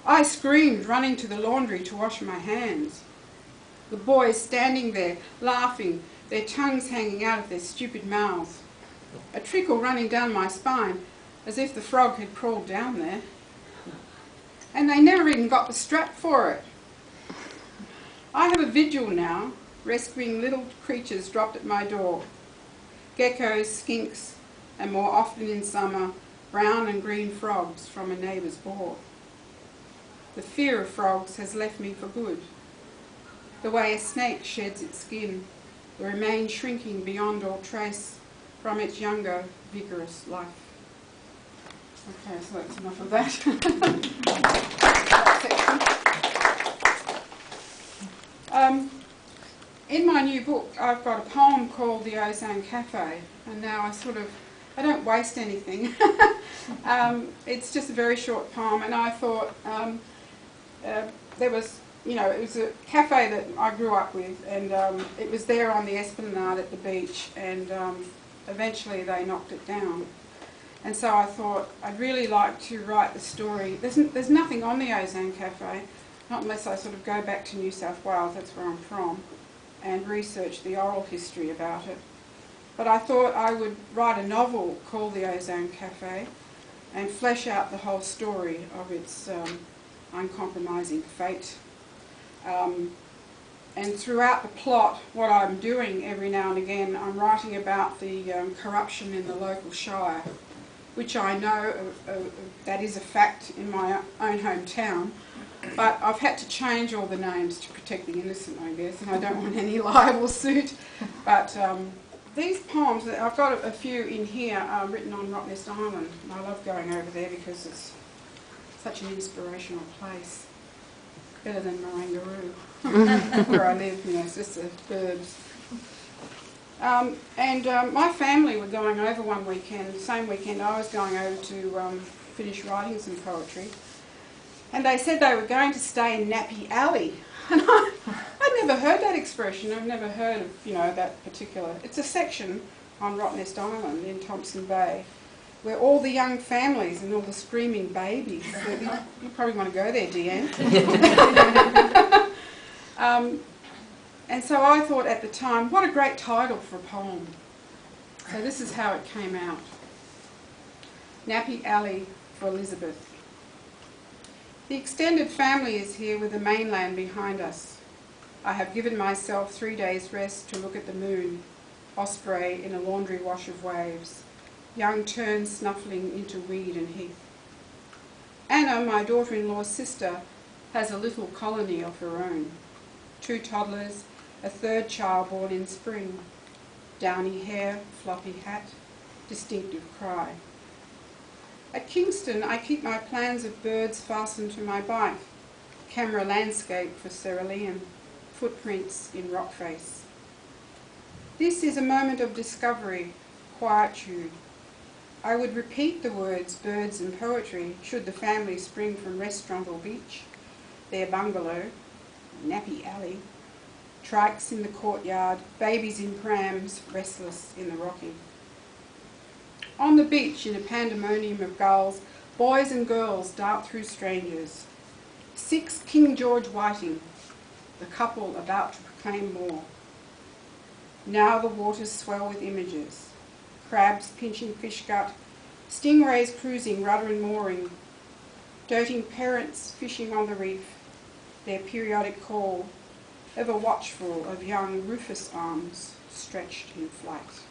I screamed, running to the laundry to wash my hands. The boys standing there, laughing, their tongues hanging out of their stupid mouths. A trickle running down my spine, as if the frog had crawled down there. And they never even got the strap for it. I have a vigil now, rescuing little creatures dropped at my door. Geckos, skinks, and more often in summer, brown and green frogs from a neighbour's bore. The fear of frogs has left me for good. The way a snake sheds its skin, the remains shrinking beyond all trace from its younger, vigorous life. Okay, so that's enough of that. In my new book, I've got a poem called The Ozone Cafe, and now I don't waste anything. It's just a very short poem, and I thought there was, it was a cafe that I grew up with, and it was there on the Esplanade at the beach, and eventually they knocked it down. And so I thought I'd really like to write the story. There's nothing on the Ozone Cafe, not unless I sort of go back to New South Wales, that's where I'm from, and research the oral history about it. But I thought I would write a novel called The Ozone Cafe and flesh out the whole story of its uncompromising fate. And throughout the plot, what I'm doing every now and again, I'm writing about the corruption in the local shire, which I know that is a fact in my own hometown, but I've had to change all the names to protect the innocent, I guess, and I don't want any libel suit. But these poems, I've got a few in here written on Rottnest Island, and I love going over there because it's such an inspirational place. Better than Marangaroo, where I live, it's just the burbs. My family were going over one weekend, the same weekend I was going over to finish writing some poetry, and they said they were going to stay in Nappy Alley. And I'd never heard that expression. I've never heard of, that particular. It's a section on Rottnest Island in Thompson Bay, where all the young families and all the screaming babies. You probably want to go there, Deanne. And so I thought at the time, what a great title for a poem. So this is how it came out. Nappy Alley for Elizabeth. The extended family is here with the mainland behind us. I have given myself 3 days' rest to look at the moon, osprey in a laundry wash of waves, young terns snuffling into weed and heath. Anna, my daughter-in-law's sister, has a little colony of her own. 2 toddlers, a 3rd child born in spring. Downy hair, floppy hat, distinctive cry. At Kingston, I keep my plans of birds fastened to my bike. Camera landscape for cerulean, footprints in rock face. This is a moment of discovery, quietude. I would repeat the words birds and poetry should the family spring from restaurant or beach. Their bungalow, Nappy Alley, trikes in the courtyard, babies in prams, restless in the rocking. On the beach, in a pandemonium of gulls, boys and girls dart through strangers. 6 King George whiting, the couple about to proclaim more. Now the waters swell with images. Crabs pinching fish gut, stingrays cruising rudder and mooring, doting parents fishing on the reef, their periodic call, ever watchful of young rufous arms stretched in flight.